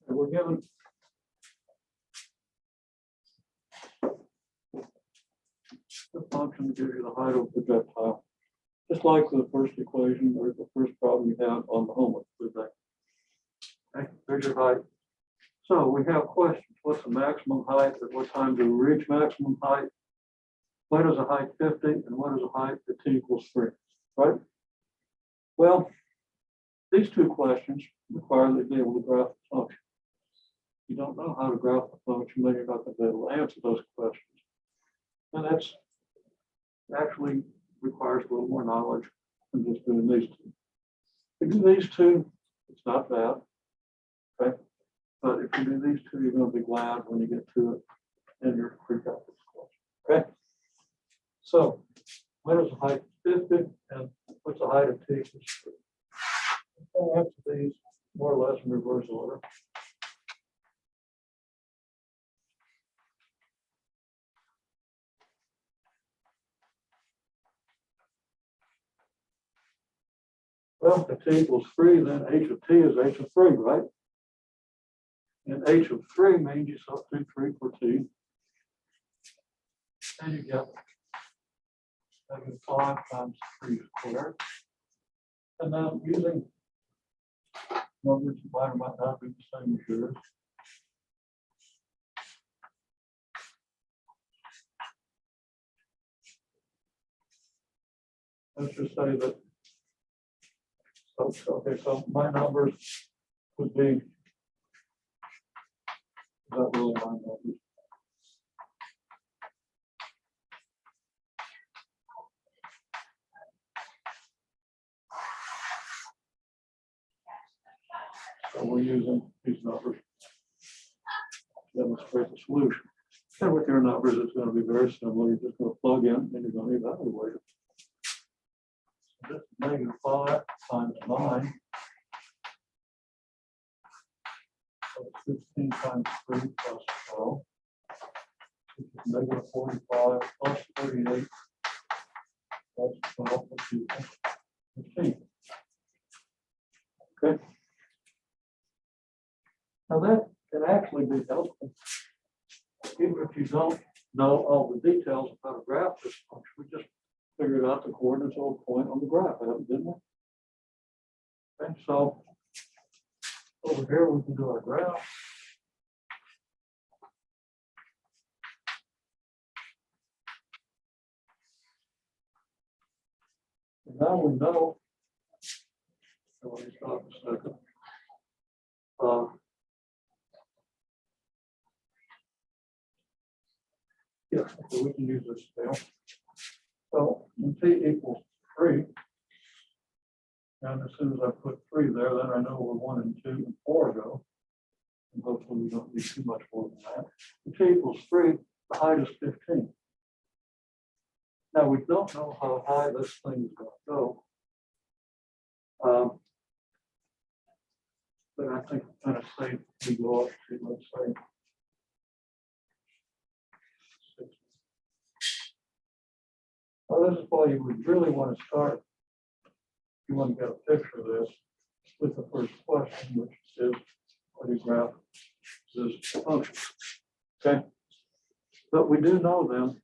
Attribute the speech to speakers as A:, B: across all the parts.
A: And we're given the function that gives you the height of the projectile, just like the first equation or the first problem you have on the homework. Okay, there's your height. So we have questions. What's the maximum height? At what time do we reach maximum height? What is a height 50? And what is a height at t equals 3? Right? Well, these two questions require that you be able to graph the function. If you don't know how to graph the function, then you're not going to be able to answer those questions. And that's actually requires a little more knowledge than just doing these two. If you do these two, it's not bad. Okay. But if you do these two, you're going to be glad when you get to it and you're freaked out this question. Okay. So what is the height of 50 and what's the height of t equals 3? I'll answer these more or less in reverse order. Well, if t equals 3, then h of t is h of 3, right? And h of 3 means you substitute 3 for t. And you get -5 times 3 squared. And now using numbers that might or might not be the same as yours. Let's just say that, okay, so my numbers would be, not really my numbers. So we're using these numbers to demonstrate the solution. And with your numbers, it's going to be very similar. You're just going to plug in and you're going to evaluate it. So this is -5 times 9. So it's 16 times 3 plus 12. Which is -45 plus 38 plus 12, which equals 15. Okay. Now that can actually be helpful, even if you don't know all the details of how to graph this function. We just figured out the coordinates of a point on the graph, didn't we? Okay, so over here we can do our graph. And now we know, so let me stop a second. Yeah, so we can use this scale. So when t equals 3, and as soon as I put 3 there, then I know where 1 and 2 and 4 go. And hopefully we don't need too much more than that. When t equals 3, the height is 15. Now we don't know how high this thing is going to go. But I think it's kind of safe we go up to, let's say, 60. Well, this is why you would really want to start. You want to get a picture of this with the first question, which is how do you graph this function? Okay. But we do know then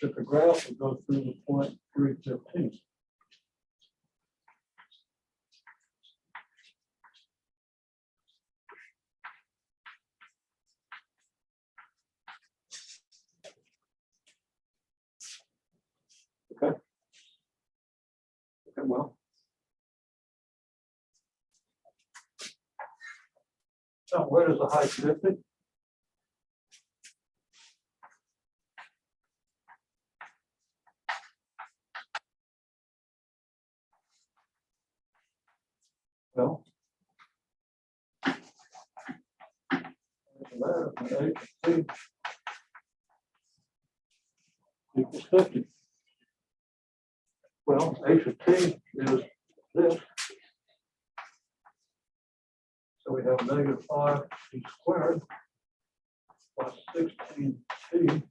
A: that the graph will go through the point 315. Okay. Okay, well. So where does the height 50? Well, that is equals 50. Well, h of t is this. So we have -5 t squared plus 16t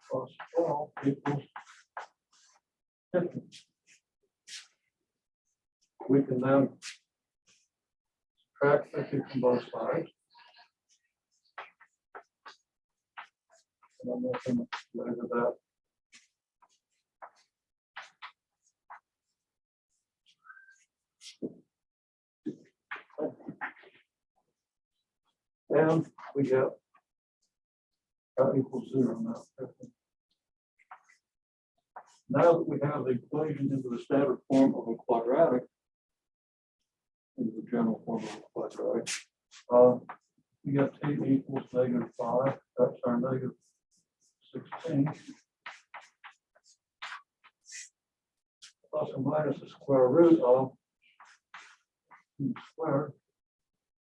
A: plus 12 equals 50. we can then subtract 50 from both sides. And I'm not going to measure that. And we get equals 0 now. Now that we have the equation into the standard form of a quadratic, into the general form of a quadratic, we got t equals -5. That's our -16. Plus or minus the square root of t squared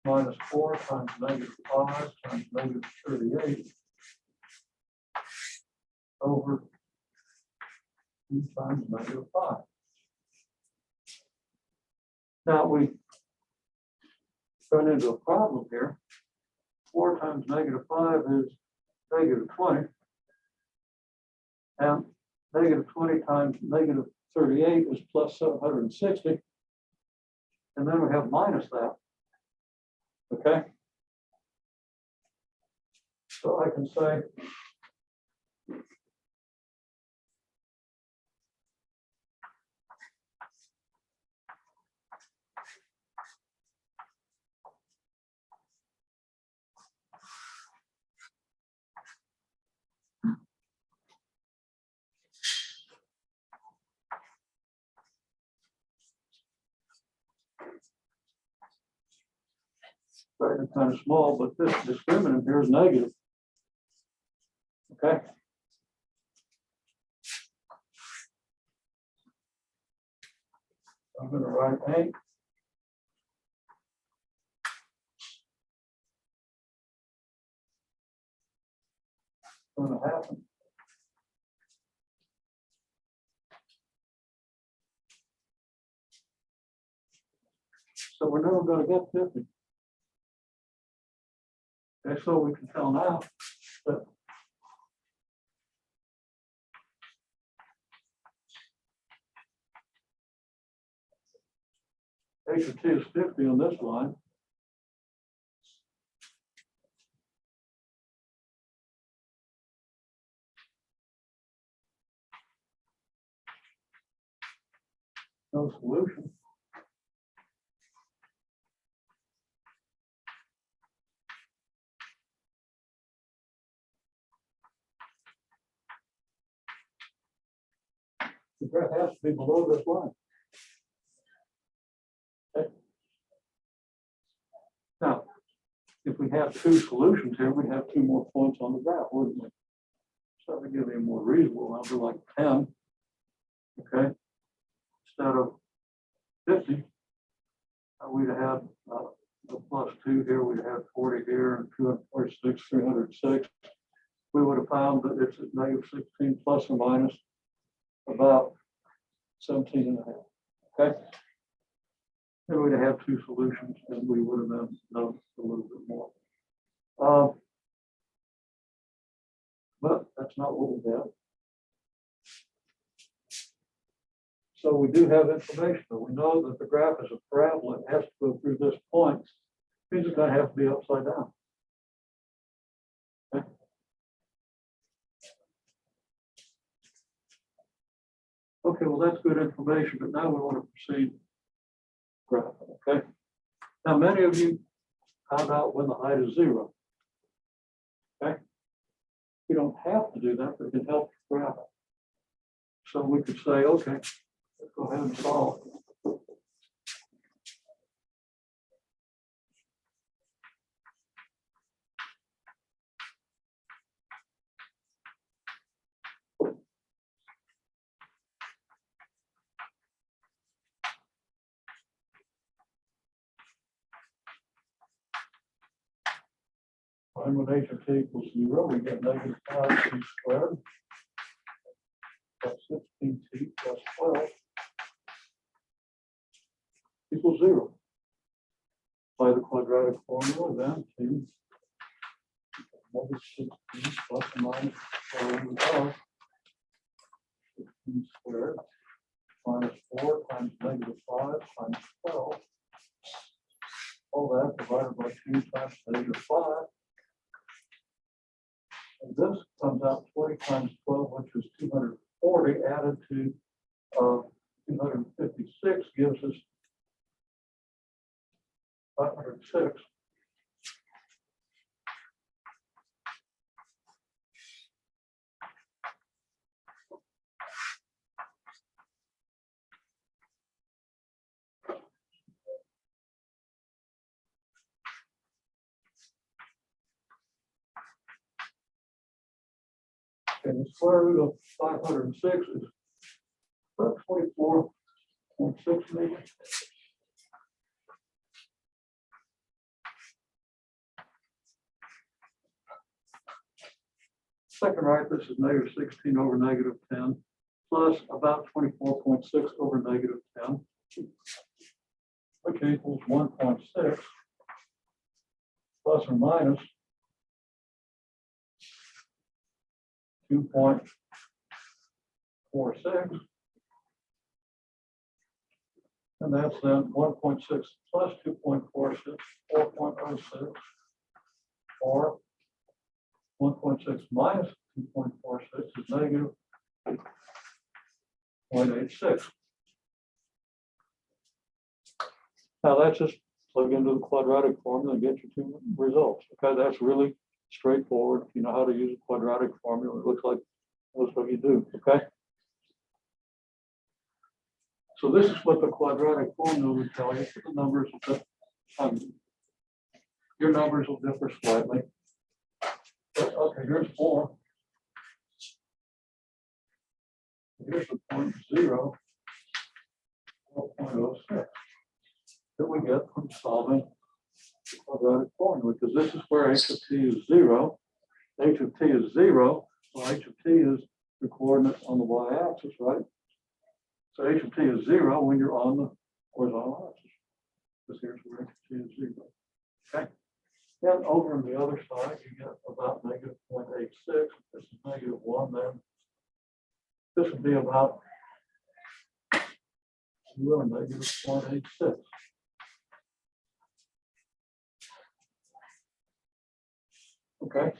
A: minus 4 times -5 times -38 over 2 times -5. Now we run into a problem here. 4 times -5 is -20. And -20 times -38 is plus 760. And then we have minus that. Okay. So I can say it's kind of small, but this discriminant here is negative. Okay. I'm going to write 8. What's going to happen? So we're never going to get 50. Okay, so we can tell now that H of t is 50 on this line. No solution. The graph has to be below this line. Okay. Now, if we have 2 solutions here, we have 2 more points on the graph, wouldn't we? So we give you a more reasonable number like 10. Okay. Instead of 50, we'd have a plus 2 here, we'd have 40 here, and 246, 306. We would have found that it's at -16 plus or minus about 17.5. Okay. And we'd have 2 solutions, and we would have then done a little bit more. But that's not what we have. So we do have information, but we know that the graph is a parabola. It has to go through this point. It means it's going to have to be upside down. Okay. Okay, well, that's good information, but now we want to proceed graph. Okay. Now, many of you found out when the height is 0. Okay. You don't have to do that, but it can help you graph it. So we could say, okay, let's go ahead and solve. Find when h of t equals 0, we get -5t squared plus 16t plus 12 equals 0. By the quadratic formula, then t -16 plus or minus 12 16 squared minus 4 times negative 5 times 12. All that divided by 2 times negative 5. And this comes out 20 times 12, which is 240, added to 256 gives us 506. And the square root of 506 is about 24.6 million. Second right, this is negative 16 over negative 10, plus about 24.6 over negative 10, which equals 1.6 plus or minus 2.46. And that's then 1.6 plus 2.46, 4.06, or 1.6 minus 2.46 is negative 0.86. Now that's just plug into the quadratic formula and get your two results. Okay, that's really straightforward. If you know how to use a quadratic formula, it looks like most of you do. Okay. So this is what the quadratic formula would tell you. The numbers, your numbers will differ slightly. But, okay, here's 4. Here's the 0.0, 4.06 that we get from solving the quadratic formula, because this is where h of t is 0. H of t is 0. Well, h of t is the coordinate on the y-axis, right? So h of t is 0 when you're on the horizontal axis. Because here's where h of t is 0. Okay. Then over on the other side, you get about negative 0.86. This is negative 1 then. This would be about negative 0.86. Okay.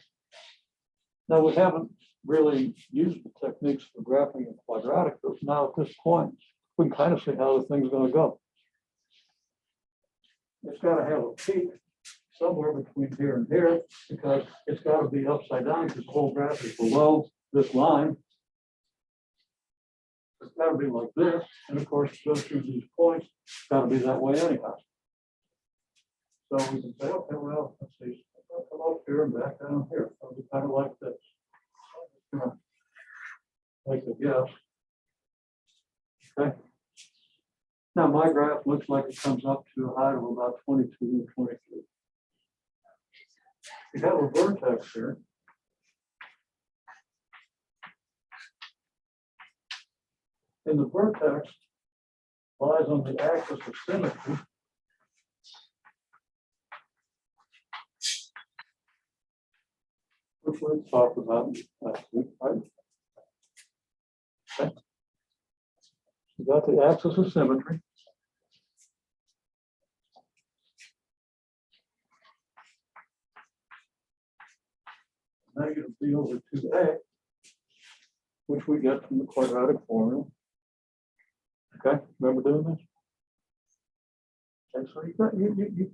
A: Now we haven't really used the techniques for graphing and quadratic, but now at this point, we can kind of see how the thing's going to go. It's got to have a peak somewhere between here and here, because it's got to be upside down, because the whole graph is below this line. It's got to be like this, and of course, it goes through these points. It's got to be that way anyhow. So we can say, okay, well, let's see, I'll come up here and back down here. It'll be kind of like this. Make a guess. Okay. Now my graph looks like it comes up to a height of about 22 and 23. We have a vertex here. And the vertex lies on the axis of symmetry. Which we talked about last week, right? Okay. You got the axis of symmetry. Negative b over 2a, which we get from the quadratic formula. Okay, remember doing this? Okay, so you got you.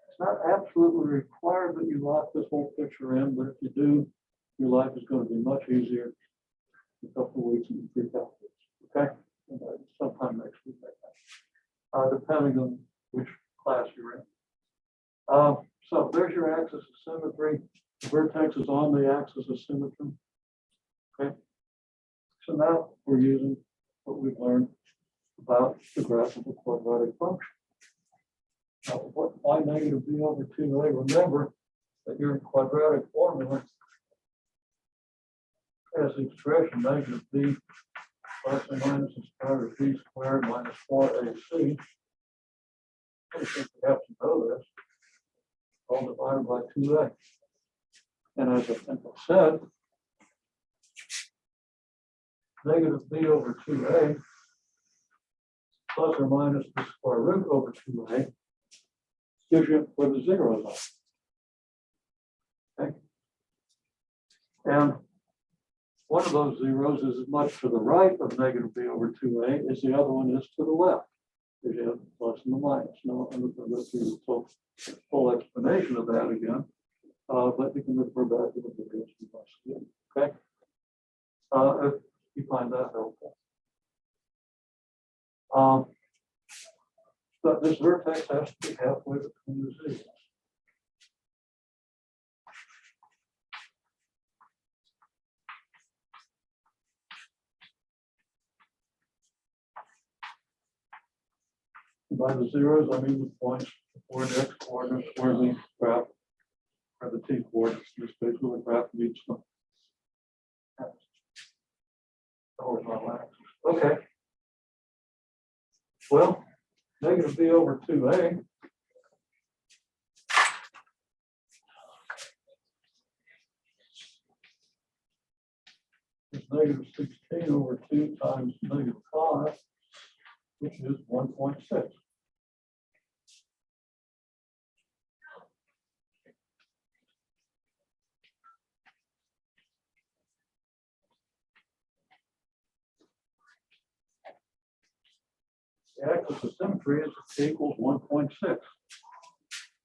A: It's not absolutely required that you lock this whole picture in, but if you do, your life is going to be much easier in a couple of weeks and pre-calculus. Okay, and sometime next week, depending on which class you're in. So there's your axis of symmetry. The vertex is on the axis of symmetry. Okay. So now we're using what we've learned about the graph of a quadratic function. Now, why negative b over 2a? Remember that your quadratic formula has the expression negative b plus or minus the square root of b squared minus 4ac. I think you have to know this. All divided by 2a. And as I think I said, negative b over 2a plus or minus the square root over 2a gives you where the zeros are. Okay. And one of those zeros is as much to the right of negative b over 2a as the other one is to the left. Because you have the plus and the minus. No, I'm not going to go through the full explanation of that again, but you can refer back to the videos you must do. Okay. If you find that helpful. But this vertex has to be halfway between the zeros. By the zeros, I mean the points before the x coordinates, where the graph, or the t coordinates, in this case, where the graph meets the horizontal axis. Okay. Well, negative b over 2a is negative 16 over 2 times negative 5, which is 1.6. The axis of symmetry is equals 1.6.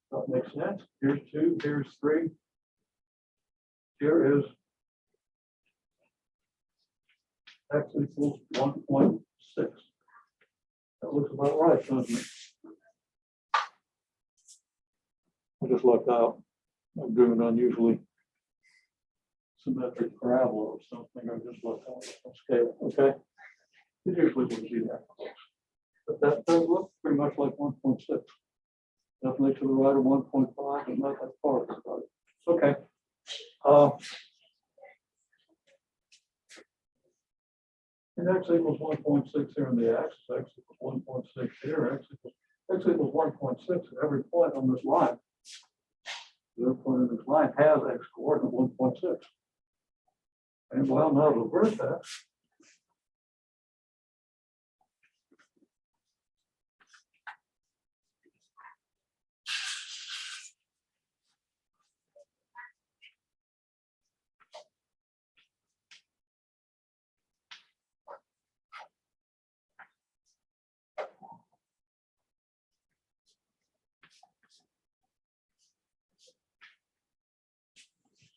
A: That makes sense. Here's 2, here's 3. Here is x equals 1.6. That looks about right, doesn't it? I just lucked out. I'm doing an unusually symmetric parabola or something. I just lucked out on scale. Okay. It usually wouldn't be that close. But that does look pretty much like 1.6. Definitely to the right of 1.5 and not that far about it. Okay. And x equals 1.6 here in the axis, x equals 1.6 here, x equals 1.6 at every point on this line. Every point on this line has x coordinate 1.6. And well, now the vertex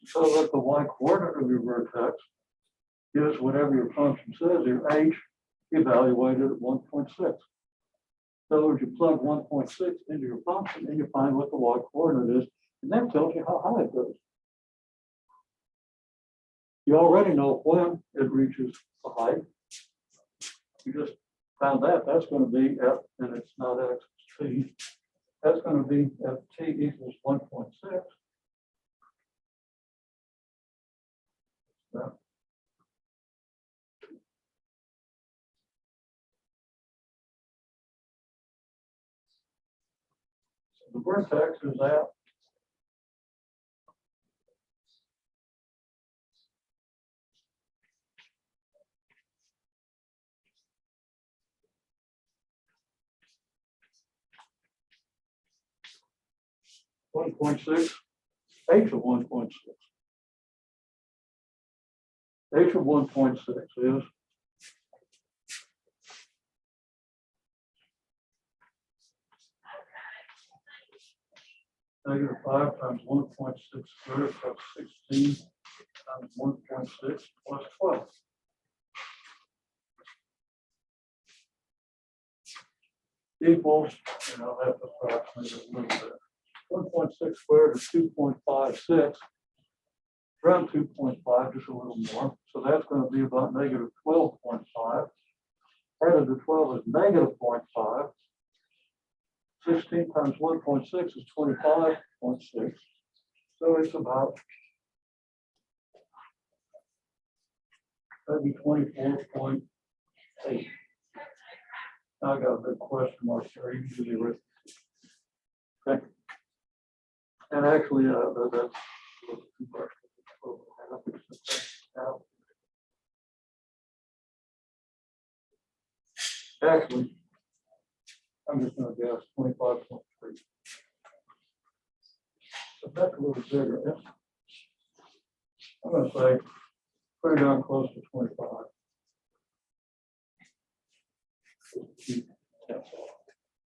A: so that the y coordinate of your vertex is whatever your function says, your h evaluated at 1.6. So if you plug 1.6 into your function and you find what the y coordinate is, and that tells you how high it goes. You already know when it reaches the height. You just found that that's going to be at, and it's not x, it's t. That's going to be at t equals 1.6. Yeah. So the vertex is at 1.6, h of 1.6. H of 1.6 is negative 5 times 1.6 squared plus 16 times 1.6 plus 12. Equals, and I'll have to approximate it a little bit. 1.6 squared is 2.56, around 2.5, just a little more. So that's going to be about negative 12.5. Added to 12 is negative 0.5. 16 times 1.6 is 25.6. So it's about maybe 24.8. I got a big question mark there. Usually written. Okay. And actually, that's Actually, I'm just gonna guess 25.3. So that's a little bigger. Yes. I'm gonna say pretty darn close to 25.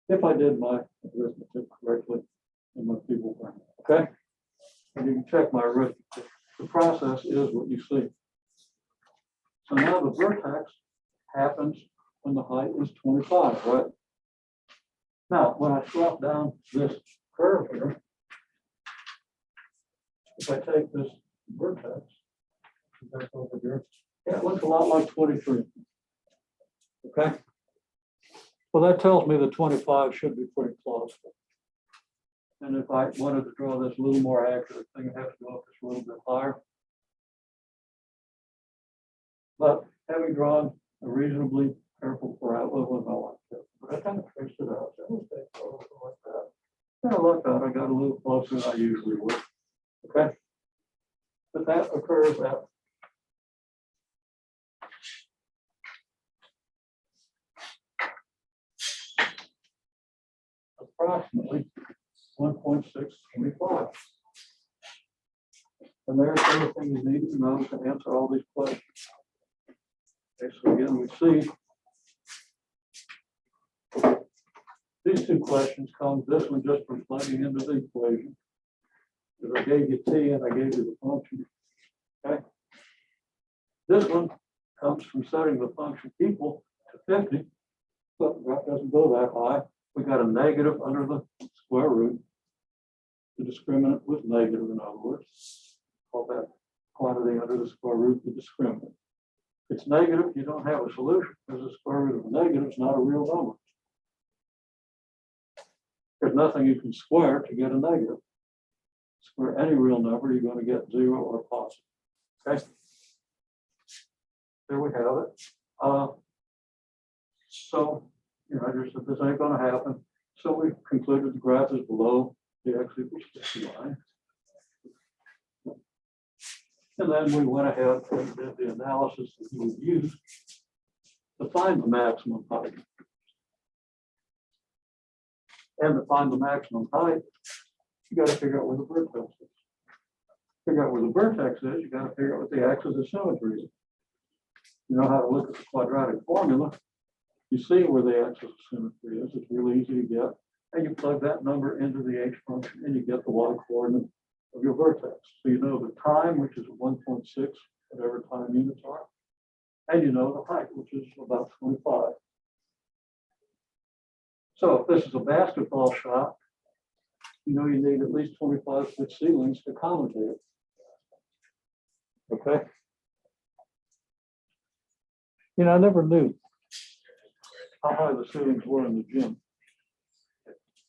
A: If I did my arithmetic correctly in my people brain, okay? And you can check my arithmetic. The process is what you see. So now the vertex happens when the height is 25, right? Now, when I drop down this curve here, if I take this vertex back over here, yeah, it looks a lot like 23. Okay? Well, that tells me that 25 should be pretty close. And if I wanted to draw this a little more accurate thing, I have to go up just a little bit higher. But having drawn a reasonably careful parabola, I like that. But I kind of traced it out. So like that. And I looked out, I got a little closer than I usually would. Okay? But that occurs at approximately 1.625. And there's everything you need to know to answer all these questions. Okay, so again, we see these two questions come, this one just from plugging into the equation. Because I gave you t and I gave you the function. Okay. This one comes from setting the function equal to 50, but that doesn't go that high. We got a negative under the square root. The discriminant was negative, in other words. Call that quantity under the square root the discriminant. If it's negative, you don't have a solution because the square root of a negative is not a real number. There's nothing you can square to get a negative. Square any real number, you're going to get 0 or positive. Okay. There we have it. So, you know, I just said this ain't going to happen. So we concluded the graph is below the x equals 50 line. And then we went ahead and did the analysis that we would use to find the maximum height. And to find the maximum height, you got to figure out where the vertex is. Figure out where the vertex is, you got to figure out what the axis of symmetry is. You know how to look at the quadratic formula. You see where the axis of symmetry is. It's really easy to get. And you plug that number into the h function and you get the y coordinate of your vertex. So you know the time, which is 1.6, whatever time units are. And you know the height, which is about 25. So if this is a basketball shot, you know you need at least 25-foot ceilings to accommodate it. Okay? You know, I never knew how high the ceilings were in the gym.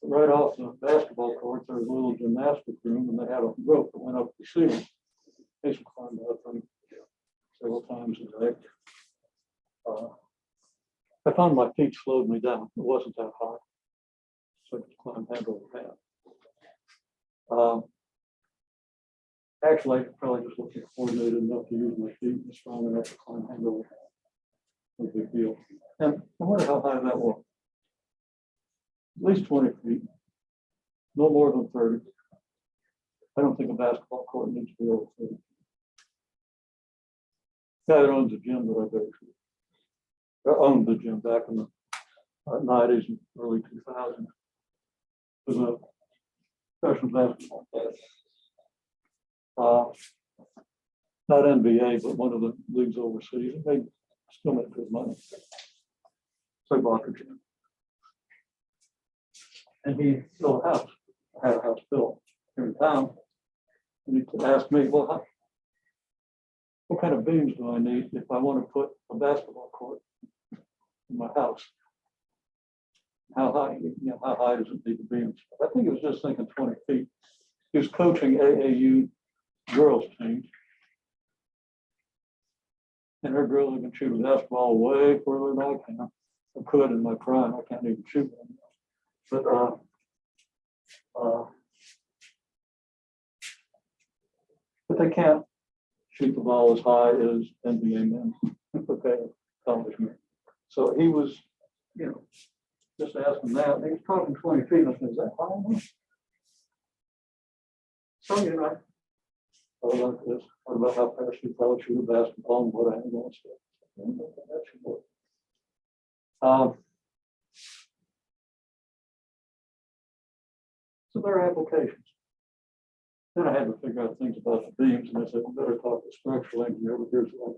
A: Right off the basketball court, there was a little gymnastic room, and they had a rope that went up the ceiling. I used to climb that thing several times a day. I found my feet slowed me down. It wasn't that high. So I could climb hand over hand. Actually, I could probably just look coordinated enough to use my feet and strong enough to climb hand over hand. No big deal. And I wonder how high that was. At least 20 feet, no more than 30. I don't think a basketball court needs to be over 30. Guy that owns a gym that I go to, owned the gym back in the 90s and early 2000s, was a professional basketball player. Not NBA, but one of the leagues overseas. And they still make good money. So I bought the gym. And he built a house. I had a house built here in town. And he asked me, well, what kind of beams do I need if I want to put a basketball court in my house? How high, how high does it need the beams? I think he was just thinking 20 feet. He was coaching AAU girls team. And her girls can shoot a basketball way further than I can. I could in my prime, I can't even shoot them. But they can't shoot the ball as high as NBA men. Okay, college men. So he was you know, just ask him that. And he was talking 20 feet. I said, is that high enough? So, you know, what about this? What about how fast you probably shoot a basketball and what angle and stuff? That should work. So there are applications. Then I had to figure out things about the beams, and I said, we better talk to structural engineer, but here's what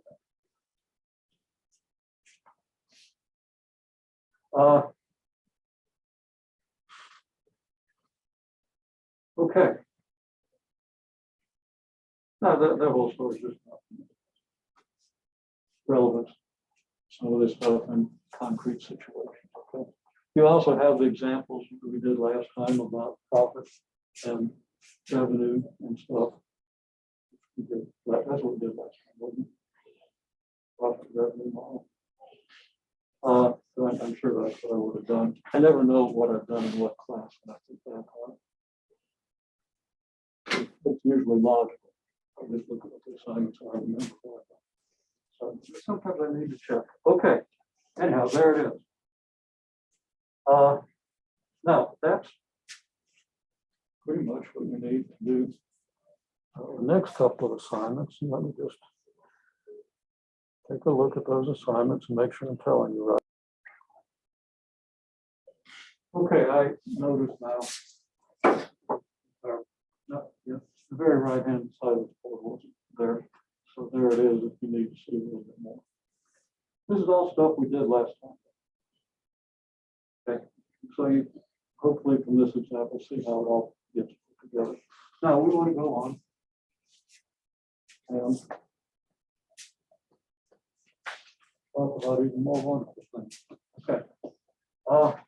A: I found. Okay. Now that whole story is just not relevant. Some of this stuff in concrete situations. Okay. You also have the examples we did last time about profit and revenue and stuff. That's what we did last time, wasn't it? Profit revenue model. I'm sure that's what I would have done. I never know what I've done in what class when I think that hard. It's usually logical. I just look at the assignments I remember. So sometimes I need to check. Okay. Anyhow, there it is. Now that's pretty much what you need to do. The next couple of assignments, let me just take a look at those assignments and make sure I'm telling you right. Okay, I noticed now, the very right hand side of the board wasn't there. So there it is if you need to see a little bit more. This is all stuff we did last time. Okay, so you hopefully from this example see how it all gets put together. Now we want to go on and talk about even more wonderful things. Okay. Well,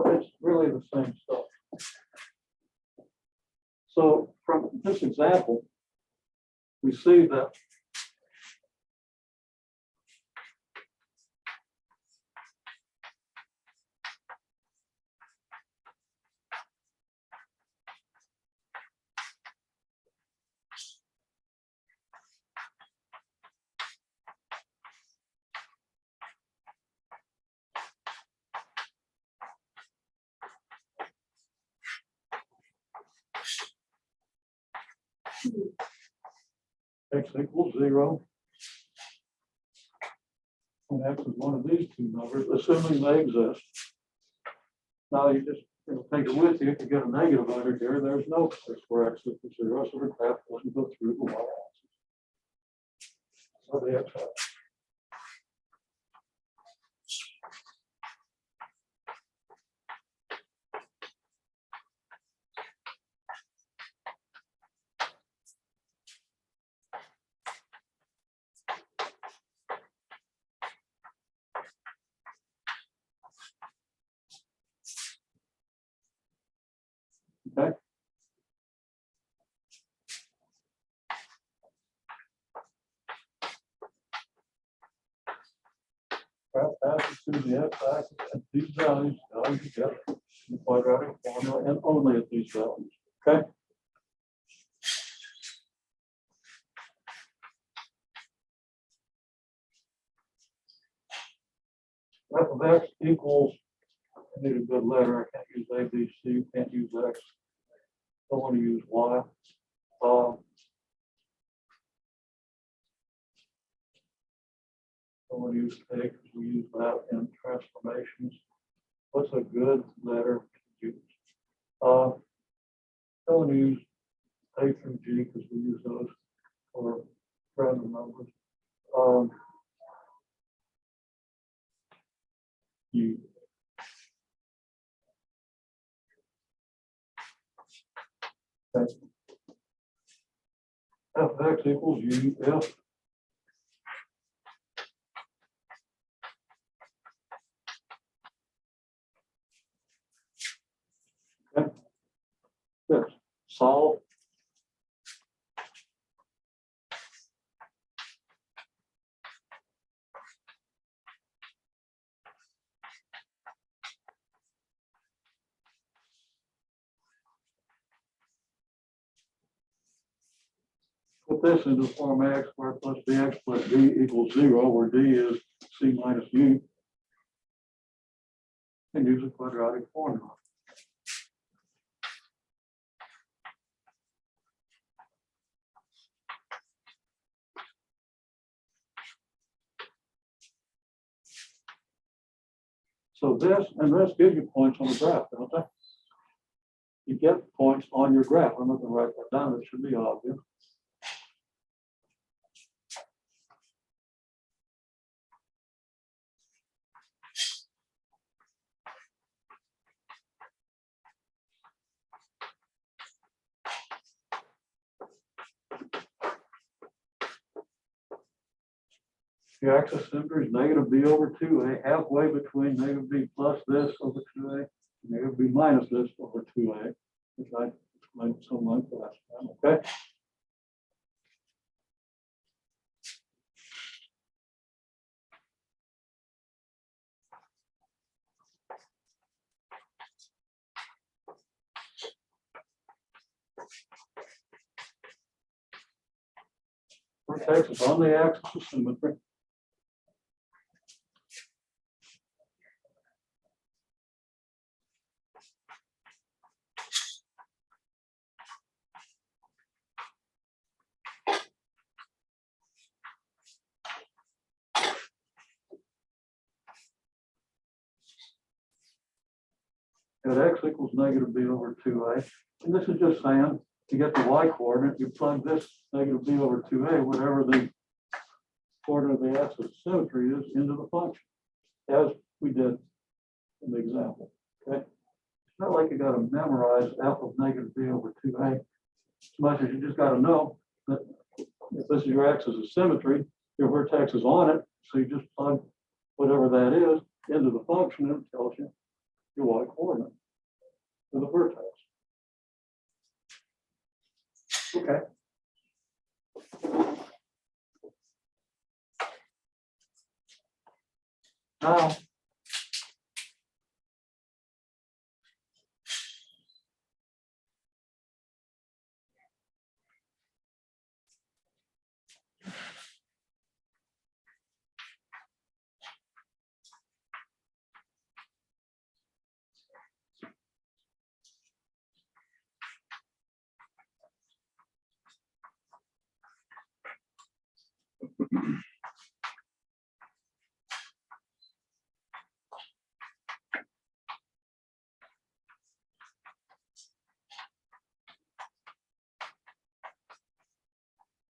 A: it's really the same stuff. So from this example, we see that x equals 0. And x is one of these two numbers, assuming they exist. Now you just take it with you. If you get a negative under here, there's no place where x equals 0, so the graph doesn't go through the y-axis. So the x axis. Okay. Graph passes through the x-axis at these values together in the quadratic formula and only at these values. Okay. F of x equals, I need a good letter. I can't use A, B, C, can't use X. Don't want to use Y. Don't want to use K because we use that in transformations. What's a good letter to use? Don't want to use A through G because we use those for random numbers. U. Okay. F of x equals U if okay. Yes. Solve. Put this into the form x squared plus bx plus d equals 0, where d is c minus u. and use a quadratic formula. So this and this gives you points on the graph, don't they? You get points on your graph. I'm not going to write that down. It should be obvious. Your axis symmetry is negative b over 2a, halfway between negative b plus this over 2a, negative b minus this over 2a, which I explained so much last time, okay? Vertex is on the axis of symmetry. At x equals negative b over 2a. And this is just saying, to get the y coordinate, you plug this negative b over 2a, whatever the coordinate of the axis of symmetry is, into the function, as we did in the example. Okay. It's not like you got to memorize f of negative b over 2a, as much as you just got to know that if this is your axis of symmetry, your vertex is on it, so you just plug whatever that is into the function, and it tells you your y coordinate for the vertex. Okay. Now,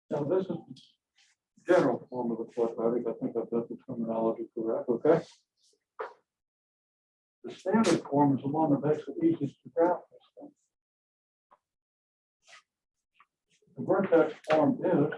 A: now this is the general form of the quadratic. I think I've got the terminology correct, okay? The standard form is the one that makes it easiest to graph this thing. The vertex form is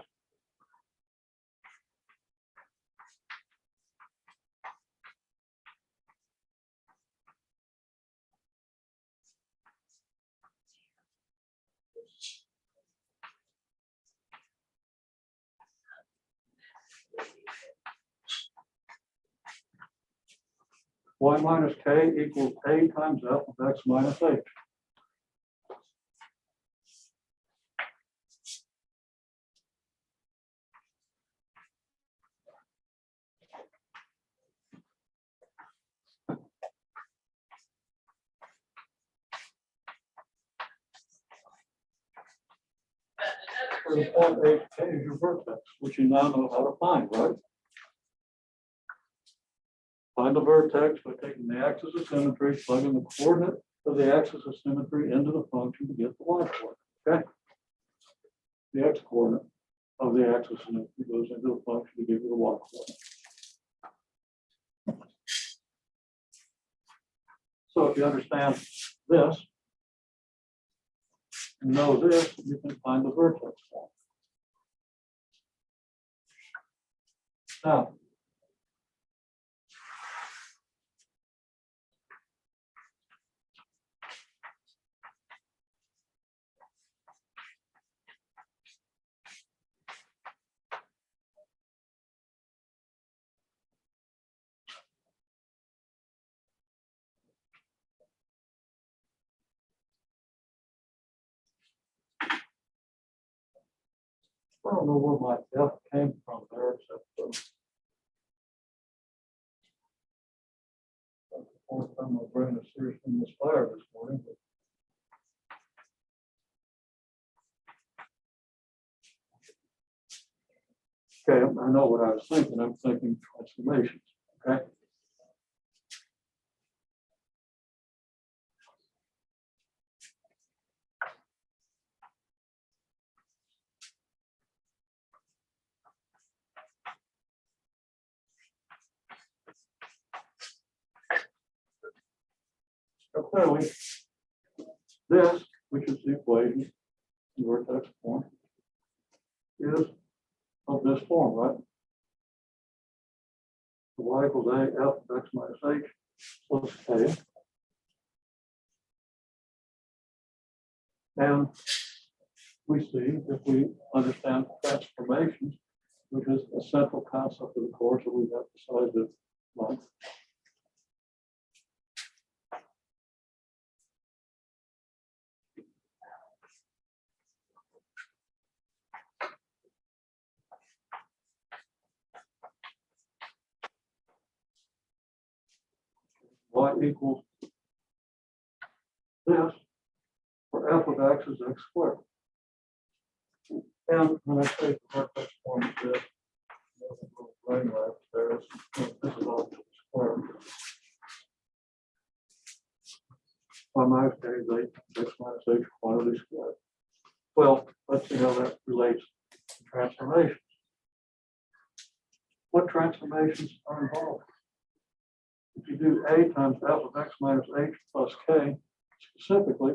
A: y minus k equals a times f of x minus h. For the point h, k is your vertex, which you now know how to find, right? Find the vertex by taking the axis of symmetry, plugging the coordinate of the axis of symmetry into the function to get the y coordinate, okay? The x coordinate of the axis of symmetry goes into the function to give you the y coordinate. So if you understand this, and know this, you can find the vertex form. Now, I don't know where my F came from there, except for Okay, I know what I was thinking. I'm thinking transformations. Okay. So clearly, this, which is the equation in vertex form, is of this form, right? So y equals a f of x minus h plus k. And we see, if we understand transformations, which is a central concept of the course that we've emphasized at length. Y equals this, where f of x is x squared. And when I say the vertex form is this, right left, there's this is all squared. Y minus k is x minus h quantity squared. Well, let's see how that relates to transformations. What transformations are involved? If you do a times f of x minus h plus k, specifically,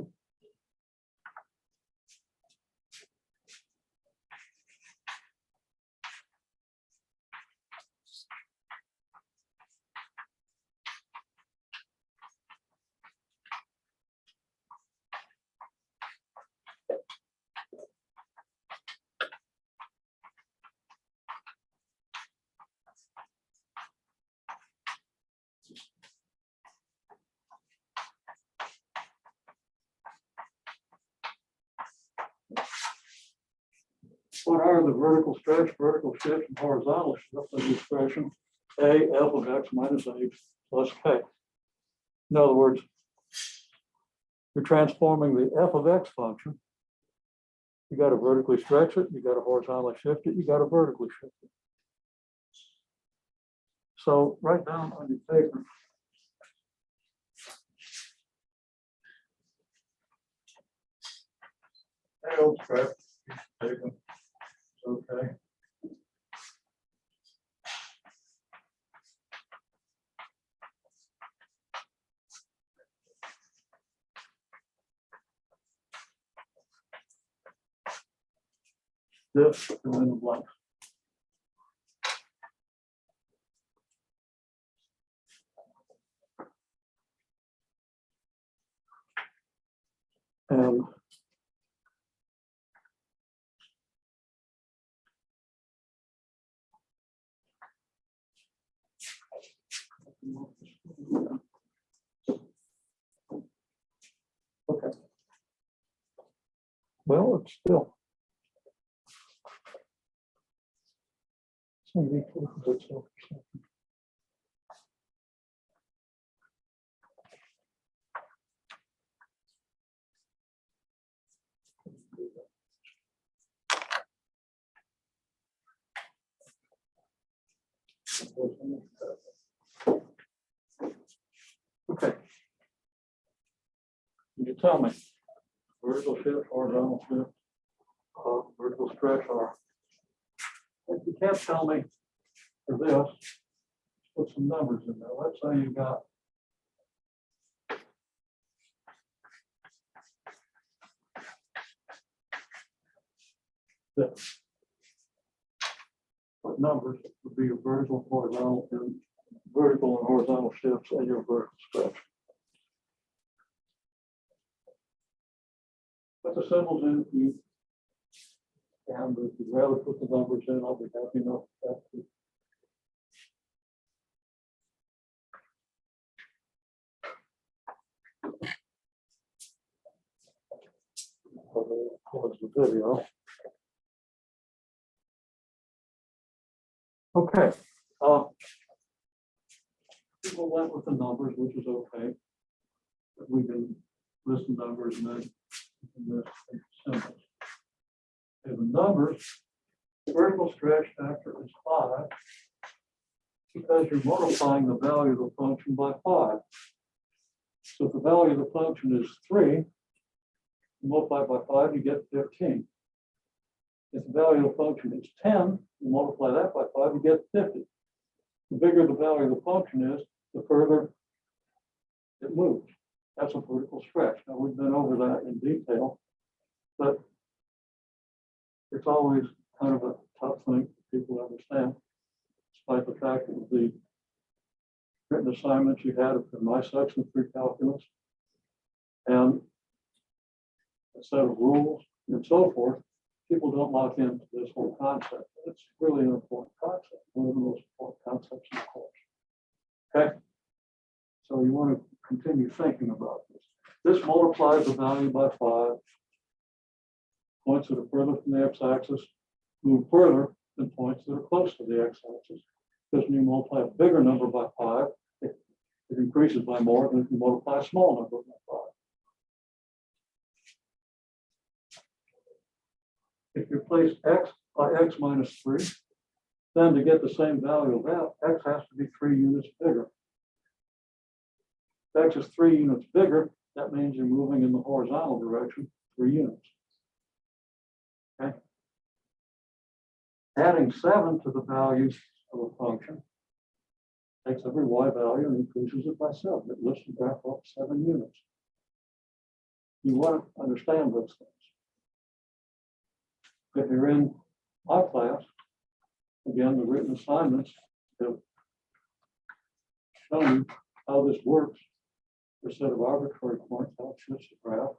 A: what are the vertical stretch, vertical shift, and horizontal shift of the expression a f of x minus h plus k? In other words, you're transforming the f of x function. You got to vertically stretch it, you got to horizontally shift it, you got to vertically shift it. So write down on your paper. I'll stretch. Okay. This fill in the blanks. And okay. Well, it's still. Okay. Can you tell me vertical shift, horizontal shift, vertical stretch are? If you can't tell me for this, put some numbers in there. Let's say you got this. What numbers would be your vertical, horizontal, and vertical and horizontal shifts and your vertical stretch? Put the symbols in, you, and if you'd rather put the numbers in, I'll be happy enough with that too. Close the video. Okay. People went with the numbers, which is okay. But we can list the numbers and then list the symbols. And the numbers The vertical stretch factor is 5 because you're multiplying the value of the function by 5. So if the value of the function is 3, you multiply by 5, you get 15. If the value of the function is 10, you multiply that by 5, you get 50. The bigger the value of the function is, the further it moves. That's a vertical stretch. Now, we've been over that in detail, but it's always kind of a tough thing for people to understand, despite the fact that the written assignments you had in my section, 3 calculus, and a set of rules and so forth, people don't lock into this whole concept. It's really an important concept, one of the most important concepts in the course. Okay? So you want to continue thinking about this. This multiplies the value by 5. Points that are further from the x-axis move further than points that are close to the x-axis. Because when you multiply a bigger number by 5, it increases by more than if you multiply a small number by 5. If you replace x by x minus 3, then to get the same value of that, x has to be 3 units bigger. If x is 3 units bigger, that means you're moving in the horizontal direction 3 units. Okay. Adding 7 to the value of a function takes every y value and increases it by 7. It lifts the graph up 7 units. You want to understand those things. If you're in my class, again, the written assignments have shown you how this works for a set of arbitrary points, how it shifts the graph.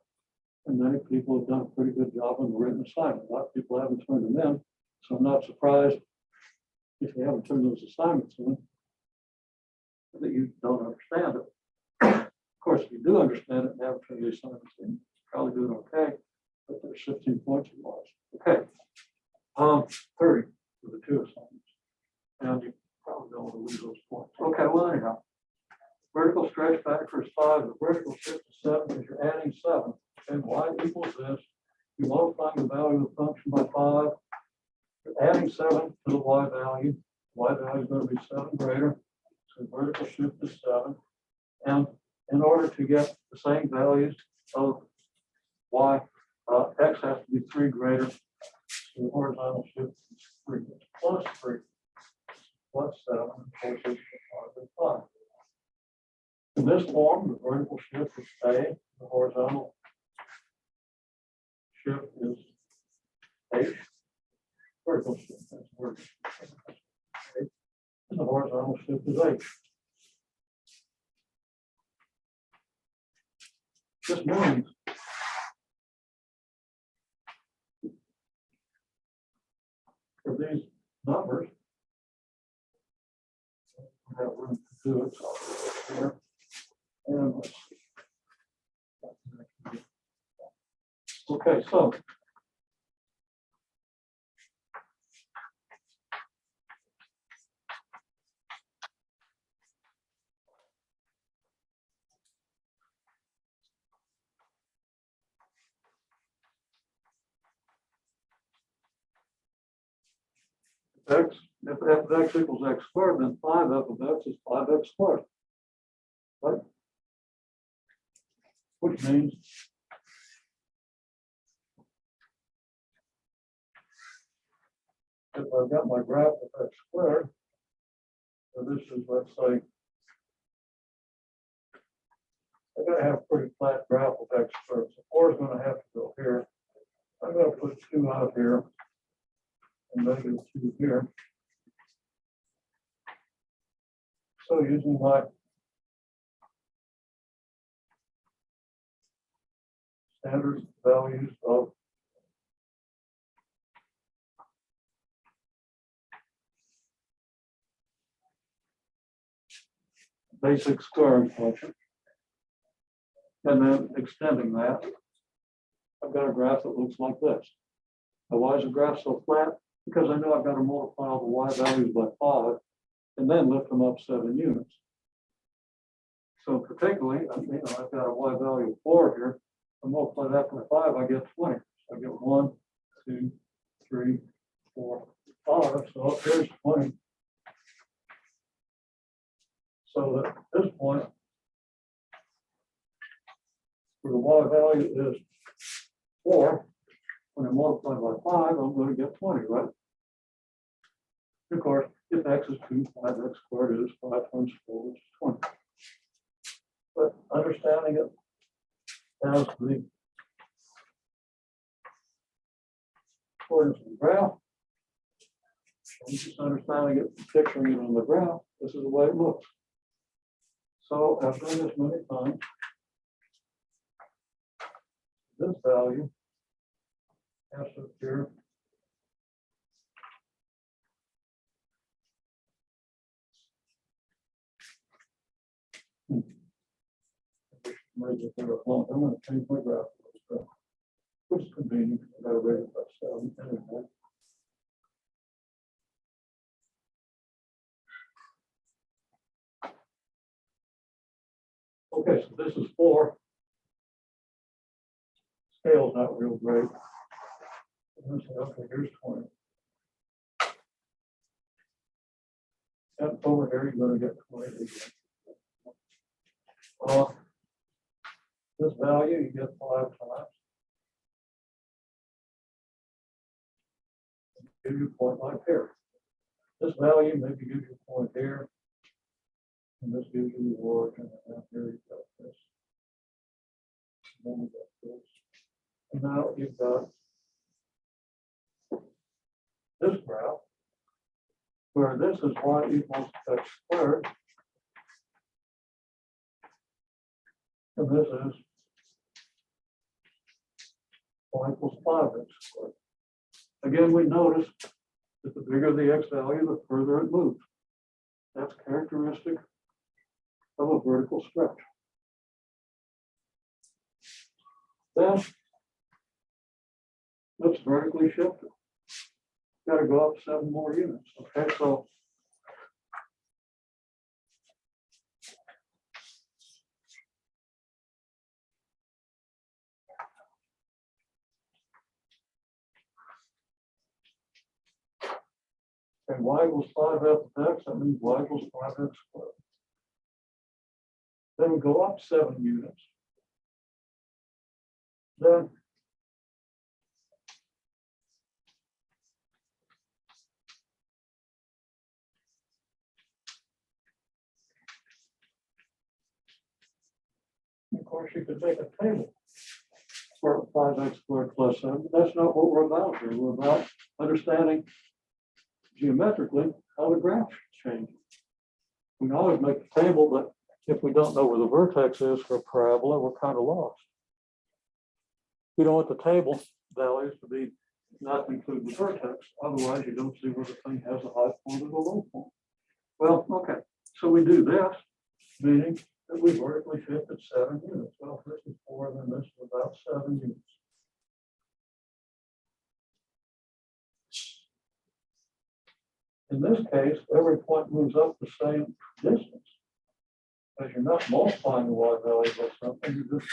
A: And many people have done a pretty good job on the written assignment. A lot of people haven't turned them in, so I'm not surprised if you haven't turned those assignments in, that you don't understand it. Of course, if you do understand it and haven't turned the assignments in, you're probably doing okay, but there's 15 points you lost. Okay, 30 for the 2 assignments, and you probably don't want to lose those points. Okay, well, anyhow, vertical stretch factor is 5, the vertical shift is 7 because you're adding 7. And y equals this. You're multiplying the value of the function by 5. You're adding 7 to the y value. Y value is going to be 7 greater. So the vertical shift is 7. And in order to get the same values of y, x has to be 3 greater. So the horizontal shift is 3. It's plus 3 plus 7. Of course, it's 5. In this form, the vertical shift is A. The horizontal shift is H. Vertical shift, that's vertical. And the horizontal shift is H. This means for these numbers, we have room to do it. So here, and let's see. Okay, so x, if f of x equals x squared, then 5f of x is 5x squared, right? Which means if I've got my graph of x squared, so this is, let's say, I'm going to have a pretty flat graph of x squared. So 4 is going to have to go here. I'm going to put 2 out here and negative 2 here. So using my standard values of basic squaring function, and then extending that, I've got a graph that looks like this. Now, why is the graph so flat? Because I know I've got to multiply all the y values by 5 and then lift them up 7 units. So particularly, I've got a y value of 4 here. I multiply that by 5, I get 20. So I get 1, 2, 3, 4, 5, so here's 20. So that at this point, where the y value is 4, when I multiply by 5, I'm going to get 20, right? Of course, if x is 2, 5x squared is 5 times 4, which is 20. But understanding it as the coordinates of the graph, and just understanding it, picturing it on the graph, this is the way it looks. So I've done this many times. This value has to appear I'm going to change my graph, which is convenient. I got to rate it by 7 anyway. Okay, so this is 4. Scale's not real great. Okay, here's 20. And over here, you're going to get 20 again. This value, you get 5 times. Give you a point like here. This value maybe gives you a point here. And this gives you the origin. And here you've got this. And then you've got this. And now you've got this graph, where this is y equals x squared. And this is y equals 5x squared. Again, we notice that the bigger the x value, the further it moves. That's characteristic of a vertical stretch. Then let's vertically shift it. Got to go up 7 more units. Okay, so and y equals 5f of x, that means y equals 5x squared. Then we go up 7 units. Then of course you could make a table for 5x squared plus 7. That's not what we're about here. We're about understanding geometrically how the graph changes. We can always make a table, but if we don't know where the vertex is for a parabola, we're kind of lost. We don't want the table values to be not include the vertex. Otherwise, you don't see where the thing has a high point or a low point. Well, okay. So we do this, meaning that we vertically shifted 7 units. Well, this is 4, then this is about 7 units. In this case, every point moves up the same distance. As you're not multiplying the y value by something, you're just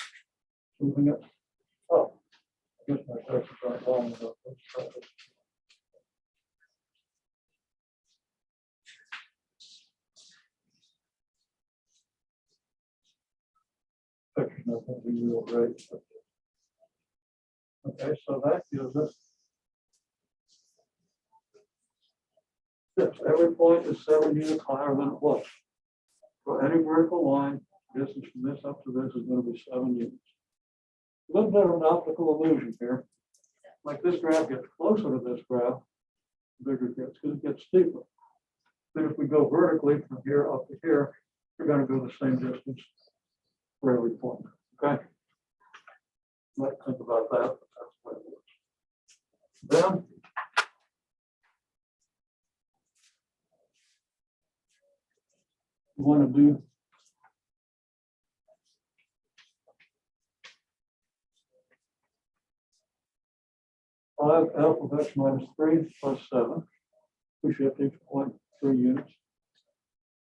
A: moving it up. I guess my text is not long enough. Let's try this. Picture's not going to be real great. Okay, so that gives us this. Every point is 7 units higher than it was. For any vertical line, distance from this up to this is going to be 7 units. A little bit of an optical illusion here. Like this graph gets closer to this graph, the bigger it gets, because it gets steeper. But if we go vertically from here up to here, you're going to go the same distance for every point. Okay? You might think about that, but that's the way it works. Then we want to do five f of x minus 3 plus 7. We shift each point 3 units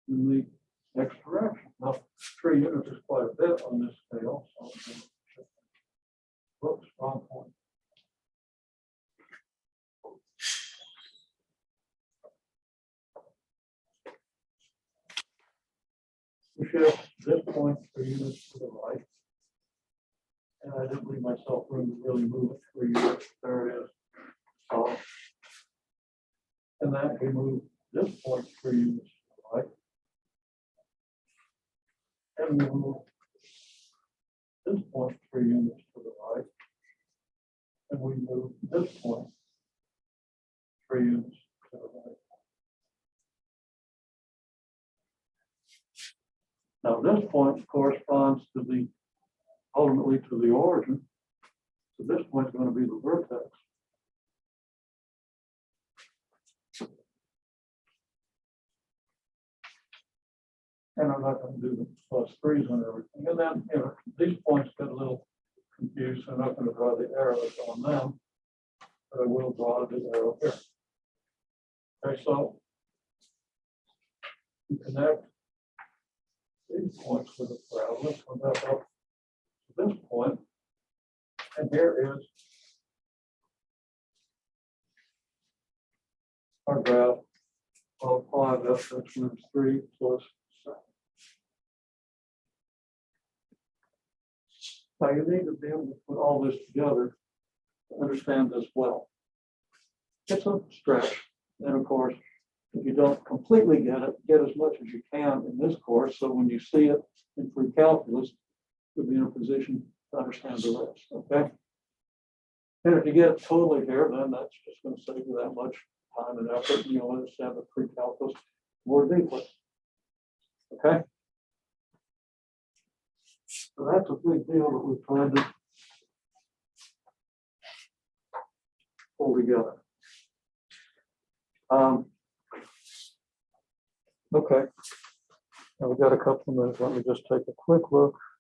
A: in the x direction. Now, 3 units is quite a bit on this scale. So whoops, wrong point. We shift this point 3 units to the right. And I didn't leave myself room to really move it 3 units. There it is. And then we move this point 3 units to the right. And we move this point 3 units to the right. And we move this point 3 units to the right. Now this point corresponds to the, ultimately to the origin. So this point is going to be the vertex. And I'm not going to do the +3s and everything. And then, you know, these points get a little confused, so I'm not going to draw the arrows on them, but I will draw the arrow here. Okay, so you connect these points with a parabola, come back up to this point, and here is our graph of 5f times 3 plus 7. Now you need to be able to put all this together to understand this well. It's a stretch, and of course, if you don't completely get it, get as much as you can in this course, so when you see it in free calculus, you'll be in a position to understand the rest, okay? And if you get it totally here, then that's just going to save you that much time and effort, and you'll understand the free calculus more deeply, okay? So that's a big deal that we've tried to pull together. Okay, now we've got a couple of minutes. Let me just take a quick look